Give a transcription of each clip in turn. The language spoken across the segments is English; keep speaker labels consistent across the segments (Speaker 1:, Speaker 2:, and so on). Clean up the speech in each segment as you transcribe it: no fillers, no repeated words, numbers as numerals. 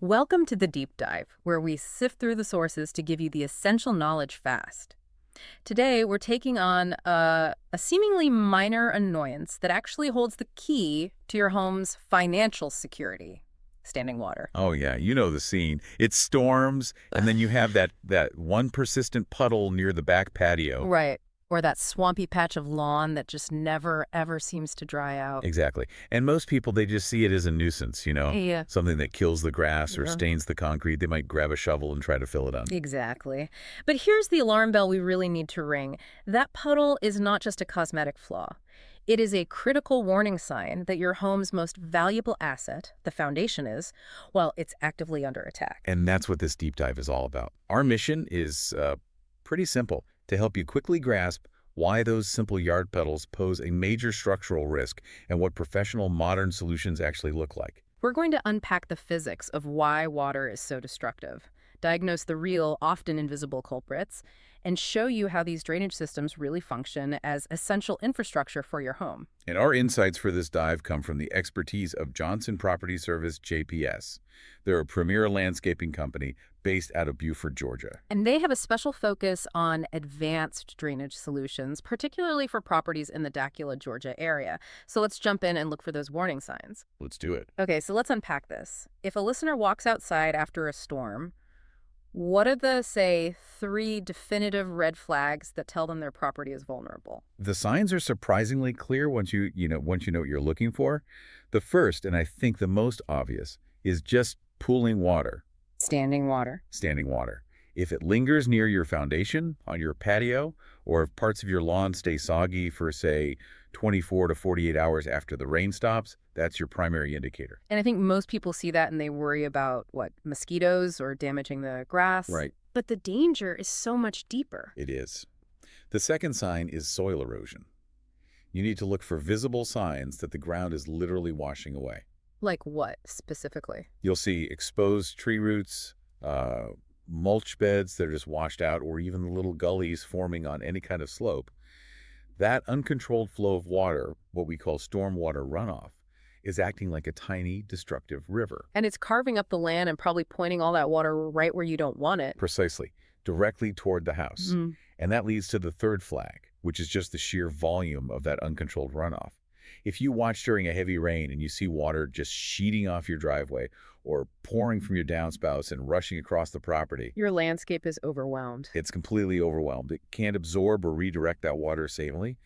Speaker 1: Welcome to the Deep Dive, where we sift through the sources to give you the essential knowledge fast. Today, we're taking on a seemingly minor annoyance that actually holds the key to your home's financial security: standing water.
Speaker 2: Oh yeah, you know the scene. It storms, and then you have that one persistent puddle near the back patio.
Speaker 1: Right. Or that swampy patch of lawn that just never, ever seems to dry out.
Speaker 2: Exactly. And most people, they just see it as a nuisance,
Speaker 1: Yeah.
Speaker 2: something that kills the grass or
Speaker 1: Yeah.
Speaker 2: stains the concrete. They might grab a shovel and try to fill it on.
Speaker 1: Exactly. But here's the alarm bell we really need to ring. That puddle is not just a cosmetic flaw. It is a critical warning sign that your home's most valuable asset, the foundation is, well, it's actively under attack.
Speaker 2: And that's what this deep dive is all about. Our mission is pretty simple: to help you quickly grasp why those simple yard puddles pose a major structural risk and what professional modern solutions actually look like.
Speaker 1: We're going to unpack the physics of why water is so destructive, diagnose the real, often invisible culprits, and show you how these drainage systems really function as essential infrastructure for your home.
Speaker 2: And our insights for this dive come from the expertise of Johnson Property Service, JPS. They're a premier landscaping company based out of Buford, Georgia.
Speaker 1: And they have a special focus on advanced drainage solutions, particularly for properties in the Dacula, Georgia area. So let's jump in and look for those warning signs.
Speaker 2: Let's do it.
Speaker 1: Okay, so let's unpack this. If a listener walks outside after a storm, what are the, say, 3 definitive red flags that tell them their property is vulnerable?
Speaker 2: The signs are surprisingly clear once you know what you're looking for. The first, and I think the most obvious, is just pooling water.
Speaker 1: Standing water.
Speaker 2: Standing water. If it lingers near your foundation, on your patio, or if parts of your lawn stay soggy for, say, 24 to 48 hours after the rain stops, that's your primary indicator.
Speaker 1: And I think most people see that and they worry about, what, mosquitoes or damaging the grass?
Speaker 2: Right.
Speaker 1: But the danger is so much deeper.
Speaker 2: It is. The second sign is soil erosion. You need to look for visible signs that the ground is literally washing away.
Speaker 1: Like what, specifically?
Speaker 2: You'll see exposed tree roots, mulch beds that are just washed out, or even little gullies forming on any kind of slope. That uncontrolled flow of water, what we call stormwater runoff, is acting like a tiny, destructive river.
Speaker 1: And it's carving up the land and probably pointing all that water right where you don't want it.
Speaker 2: Precisely, directly toward the house. And that leads to the third flag, which is just the sheer volume of that uncontrolled runoff. If you watch during a heavy rain and you see water just sheeting off your driveway or pouring from your downspouts and rushing across the property,
Speaker 1: Your landscape is overwhelmed.
Speaker 2: it's completely overwhelmed. It can't absorb or redirect that water safely.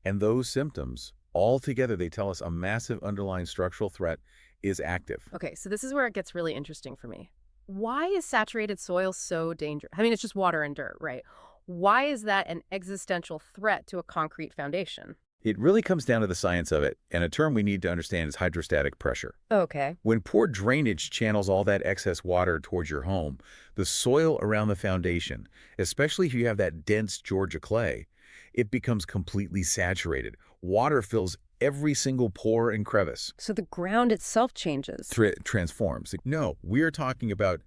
Speaker 2: And those symptoms, all together, they tell us a massive underlying structural threat is active.
Speaker 1: Okay, so this is where it gets really interesting for me. Why is saturated soil so dangerous? I mean, it's just water and dirt, right? Why is that an existential threat to a concrete foundation?
Speaker 2: It really comes down to the science of it, and a term we need to understand is hydrostatic pressure.
Speaker 1: Okay.
Speaker 2: When poor drainage channels all that excess water towards your home, the soil around the foundation, especially if you have that dense Georgia clay, it becomes completely saturated. Water fills every single pore and crevice.
Speaker 1: So the ground itself changes.
Speaker 2: Transforms. No, we're talking about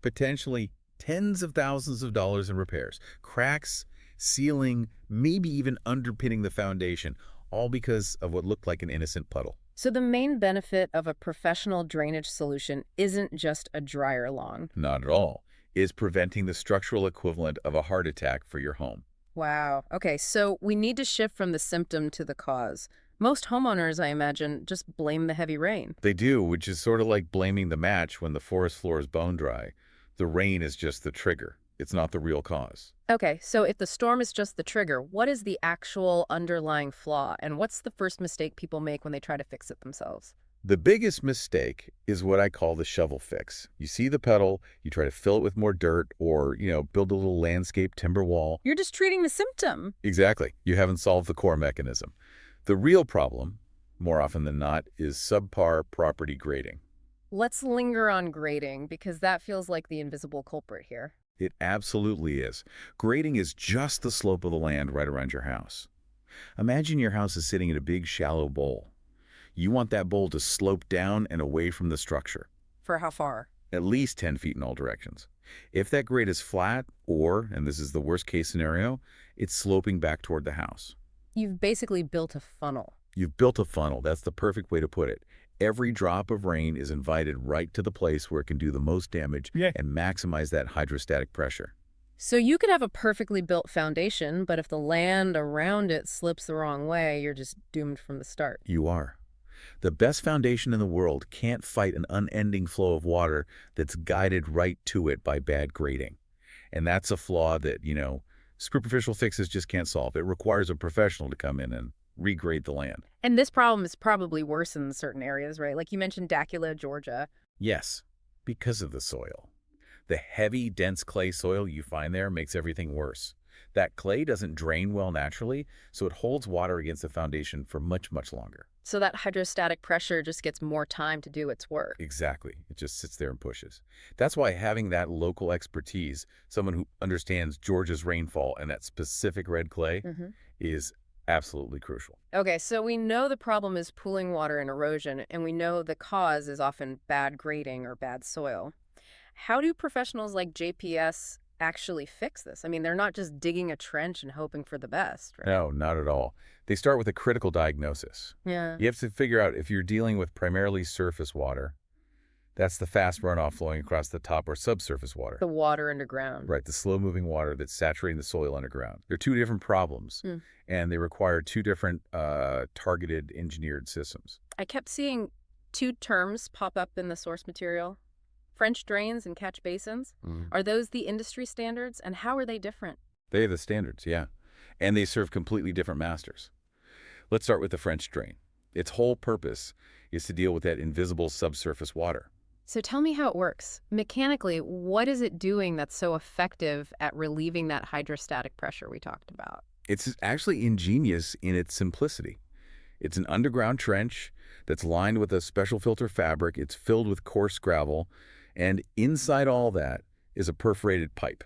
Speaker 2: potentially tens of thousands of dollars in repairs, cracks, sealing, maybe even underpinning the foundation, all because of what looked like an innocent puddle.
Speaker 1: So the main benefit of a professional drainage solution isn't just a drier lawn.
Speaker 2: Not at all. Is preventing the structural equivalent of a heart attack for your home.
Speaker 1: Wow. Okay, so we need to shift from the symptom to the cause. Most homeowners, I imagine, just blame the heavy rain.
Speaker 2: They do, which is sort of like blaming the match when the forest floor is bone dry. The rain is just the trigger. It's not the real cause.
Speaker 1: Okay, so if the storm is just the trigger, what is the actual underlying flaw? And what's the first mistake people make when they try to fix it themselves?
Speaker 2: The biggest mistake is what I call the shovel fix. You see the puddle, you try to fill it with more dirt or, build a little landscape timber wall.
Speaker 1: You're just treating the symptom.
Speaker 2: Exactly. You haven't solved the core mechanism. The real problem, more often than not, is subpar property grading.
Speaker 1: Let's linger on grading because that feels like the invisible culprit here.
Speaker 2: It absolutely is. Grading is just the slope of the land right around your house. Imagine your house is sitting in a big, shallow bowl. You want that bowl to slope down and away from the structure.
Speaker 1: For how far?
Speaker 2: At least 10 feet in all directions. If that grade is flat or, and this is the worst case scenario, it's sloping back toward the house.
Speaker 1: You've basically built a funnel.
Speaker 2: You've built a funnel. That's the perfect way to put it. Every drop of rain is invited right to the place where it can do the most damage
Speaker 3: Yeah.
Speaker 2: and maximize that hydrostatic pressure.
Speaker 1: So you could have a perfectly built foundation, but if the land around it slips the wrong way, you're just doomed from the start.
Speaker 2: You are. The best foundation in the world can't fight an unending flow of water that's guided right to it by bad grading. And that's a flaw that, superficial fixes just can't solve. It requires a professional to come in and regrade the land.
Speaker 1: And this problem is probably worse in certain areas, right? Like you mentioned Dacula, Georgia.
Speaker 2: Yes, because of the soil. The heavy, dense clay soil you find there makes everything worse. That clay doesn't drain well naturally, so it holds water against the foundation for much, much longer.
Speaker 1: So that hydrostatic pressure just gets more time to do its work.
Speaker 2: Exactly. It just sits there and pushes. That's why having that local expertise, someone who understands Georgia's rainfall and that specific red clay, is absolutely crucial.
Speaker 1: Okay, so we know the problem is pooling water and erosion, and we know the cause is often bad grading or bad soil. How do professionals like JPS actually fix this? I mean, they're not just digging a trench and hoping for the best, right?
Speaker 2: No, not at all. They start with a critical diagnosis.
Speaker 1: Yeah.
Speaker 2: You have to figure out if you're dealing with primarily surface water. That's the fast runoff flowing across the top, or subsurface water.
Speaker 1: The water underground.
Speaker 2: Right, the slow-moving water that's saturating the soil underground. They're two different problems, and they require two different targeted engineered systems.
Speaker 1: I kept seeing two terms pop up in the source material. French drains and catch basins. Are those the industry standards, and how are they different?
Speaker 2: They are the standards, yeah. And they serve completely different masters. Let's start with the French drain. Its whole purpose is to deal with that invisible subsurface water.
Speaker 1: So tell me how it works. Mechanically, what is it doing that's so effective at relieving that hydrostatic pressure we talked about?
Speaker 2: It's actually ingenious in its simplicity. It's an underground trench that's lined with a special filter fabric. It's filled with coarse gravel, and inside all that is a perforated pipe.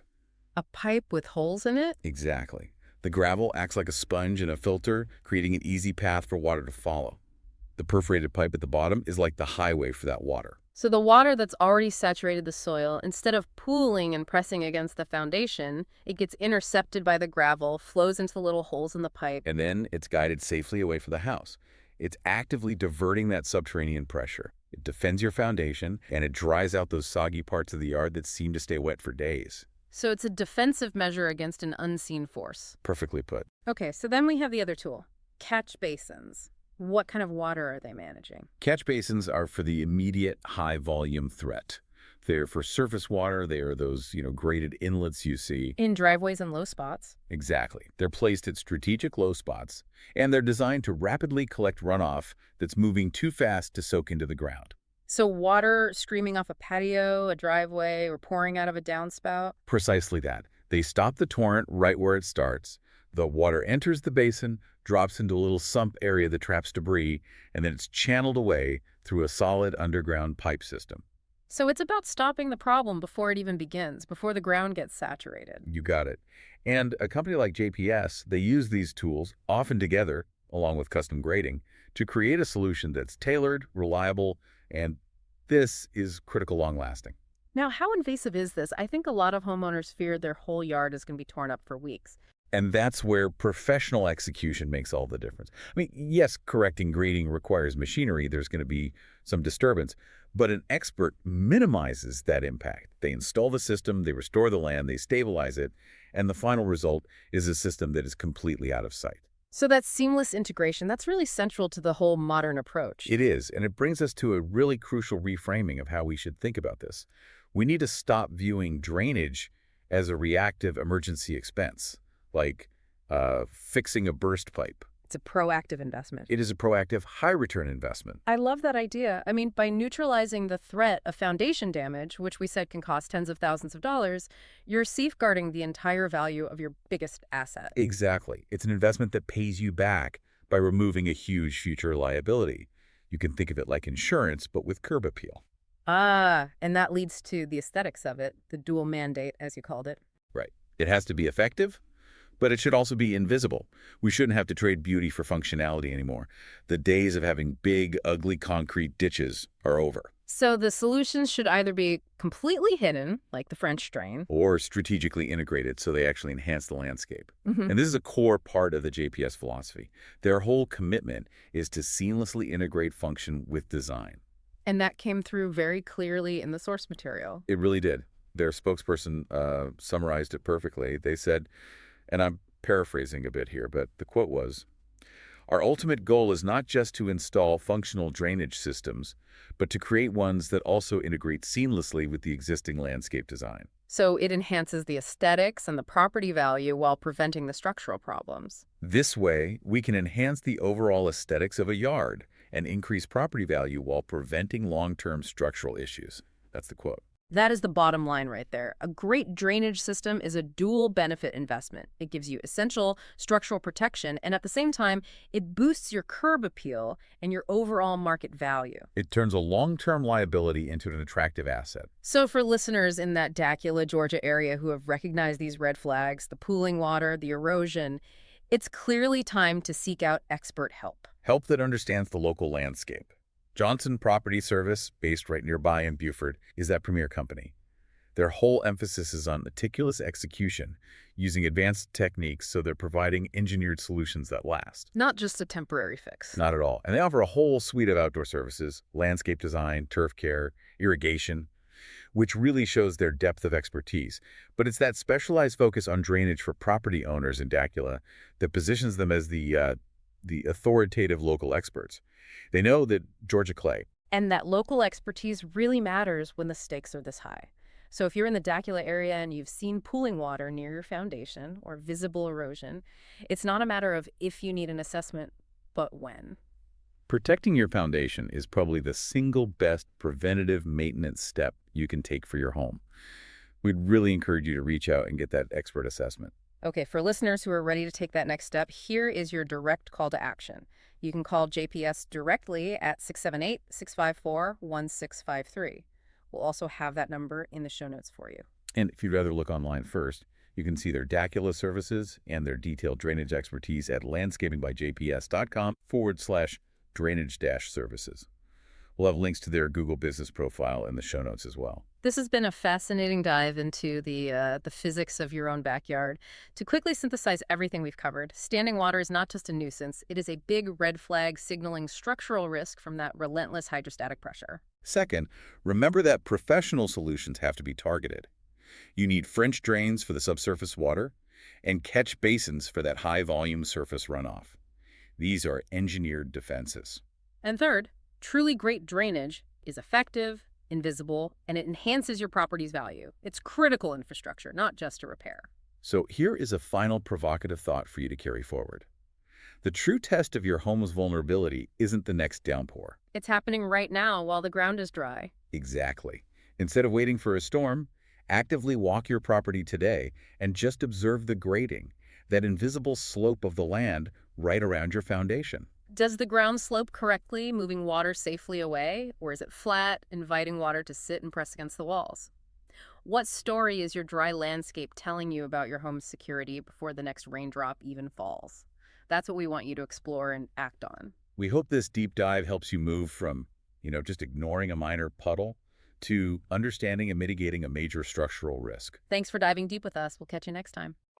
Speaker 1: A pipe with holes in it?
Speaker 2: Exactly. The gravel acts like a sponge and a filter, creating an easy path for water to follow. The perforated pipe at the bottom is like the highway for that water.
Speaker 1: So the water that's already saturated the soil, instead of pooling and pressing against the foundation, it gets intercepted by the gravel, flows into the little holes in the pipe.
Speaker 2: And then it's guided safely away from the house. It's actively diverting that subterranean pressure. It defends your foundation, and it dries out those soggy parts of the yard that seem to stay wet for days.
Speaker 1: So it's a defensive measure against an unseen force.
Speaker 2: Perfectly put.
Speaker 1: Okay, so then we have the other tool, catch basins. What kind of water are they managing?
Speaker 2: Catch basins are for the immediate high-volume threat. They're for surface water. They are those, graded inlets you see.
Speaker 1: In driveways and low spots?
Speaker 2: Exactly. They're placed at strategic low spots, and they're designed to rapidly collect runoff that's moving too fast to soak into the ground.
Speaker 1: So water streaming off a patio, a driveway, or pouring out of a downspout?
Speaker 2: Precisely that. They stop the torrent right where it starts. The water enters the basin, drops into a little sump area that traps debris, and then it's channeled away through a solid underground pipe system.
Speaker 1: So it's about stopping the problem before it even begins, before the ground gets saturated.
Speaker 2: You got it. And a company like JPS, they use these tools, often together, along with custom grading, to create a solution that's tailored, reliable, and this is critical long-lasting.
Speaker 1: Now, how invasive is this? I think a lot of homeowners fear their whole yard is going to be torn up for weeks.
Speaker 2: And that's where professional execution makes all the difference. I mean, yes, correcting grading requires machinery. There's going to be some disturbance. But an expert minimizes that impact. They install the system, they restore the land, they stabilize it, and the final result is a system that is completely out of sight.
Speaker 1: So that seamless integration, that's really central to the whole modern approach.
Speaker 2: It is, and it brings us to a really crucial reframing of how we should think about this. We need to stop viewing drainage as a reactive emergency expense, like fixing a burst pipe.
Speaker 1: It's a proactive investment.
Speaker 2: It is a proactive, high-return investment.
Speaker 1: I love that idea. I mean, by neutralizing the threat of foundation damage, which we said can cost tens of thousands of dollars, you're safeguarding the entire value of your biggest asset.
Speaker 2: Exactly. It's an investment that pays you back by removing a huge future liability. You can think of it like insurance, but with curb appeal.
Speaker 1: Ah, and that leads to the aesthetics of it, the dual mandate, as you called it.
Speaker 2: Right. It has to be effective, But it should also be invisible. We shouldn't have to trade beauty for functionality anymore. The days of having big, ugly concrete ditches are over.
Speaker 1: So the solutions should either be completely hidden, like the French drain.
Speaker 2: Or strategically integrated so they actually enhance the landscape.
Speaker 1: Mhm.
Speaker 2: And this is a core part of the JPS philosophy. Their whole commitment is to seamlessly integrate function with design.
Speaker 1: And that came through very clearly in the source material.
Speaker 2: It really did. Their spokesperson summarized it perfectly. They said, and I'm paraphrasing a bit here, but the quote was, "Our ultimate goal is not just to install functional drainage systems, but to create ones that also integrate seamlessly with the existing landscape design."
Speaker 1: So it enhances the aesthetics and the property value while preventing the structural problems.
Speaker 2: This way, we can enhance the overall aesthetics of a yard and increase property value while preventing long-term structural issues. That's the quote.
Speaker 1: That is the bottom line right there. A great drainage system is a dual benefit investment. It gives you essential structural protection, and at the same time, it boosts your curb appeal and your overall market value.
Speaker 2: It turns a long-term liability into an attractive asset.
Speaker 1: So for listeners in that Dacula, Georgia area who have recognized these red flags, the pooling water, the erosion, it's clearly time to seek out expert help.
Speaker 2: Help that understands the local landscape. Johnson Property Service, based right nearby in Buford, is that premier company. Their whole emphasis is on meticulous execution, using advanced techniques so they're providing engineered solutions that last.
Speaker 1: Not just a temporary fix.
Speaker 2: Not at all. And they offer a whole suite of outdoor services, landscape design, turf care, irrigation, which really shows their depth of expertise. But it's that specialized focus on drainage for property owners in Dacula that positions them as the authoritative local experts. They know that Georgia clay.
Speaker 1: And that local expertise really matters when the stakes are this high. So if you're in the Dacula area and you've seen pooling water near your foundation or visible erosion, it's not a matter of if you need an assessment, but when.
Speaker 2: Protecting your foundation is probably the single best preventative maintenance step you can take for your home. We'd really encourage you to reach out and get that expert assessment.
Speaker 1: Okay, for listeners who are ready to take that next step, here is your direct call to action. You can call JPS directly at 678-654-1653. We'll also have that number in the show notes for you.
Speaker 2: And if you'd rather look online first, you can see their Dacula services and their detailed drainage expertise at landscapingbyjps.com/drainage-services. We'll have links to their Google business profile in the show notes as well.
Speaker 1: This has been a fascinating dive into the physics of your own backyard. To quickly synthesize everything we've covered, standing water is not just a nuisance. It is a big red flag signaling structural risk from that relentless hydrostatic pressure.
Speaker 2: Second, remember that professional solutions have to be targeted. You need French drains for the subsurface water and catch basins for that high-volume surface runoff. These are engineered defenses.
Speaker 1: And third, truly great drainage is effective, invisible, and it enhances your property's value. It's critical infrastructure, not just a repair.
Speaker 2: So here is a final provocative thought for you to carry forward. The true test of your home's vulnerability isn't the next downpour.
Speaker 1: It's happening right now while the ground is dry.
Speaker 2: Exactly. Instead of waiting for a storm, actively walk your property today and just observe the grading, that invisible slope of the land right around your foundation.
Speaker 1: Does the ground slope correctly, moving water safely away, or is it flat, inviting water to sit and press against the walls? What story is your dry landscape telling you about your home's security before the next raindrop even falls? That's what we want you to explore and act on.
Speaker 2: We hope this deep dive helps you move from, just ignoring a minor puddle to understanding and mitigating a major structural risk.
Speaker 1: Thanks for diving deep with us. We'll catch you next time.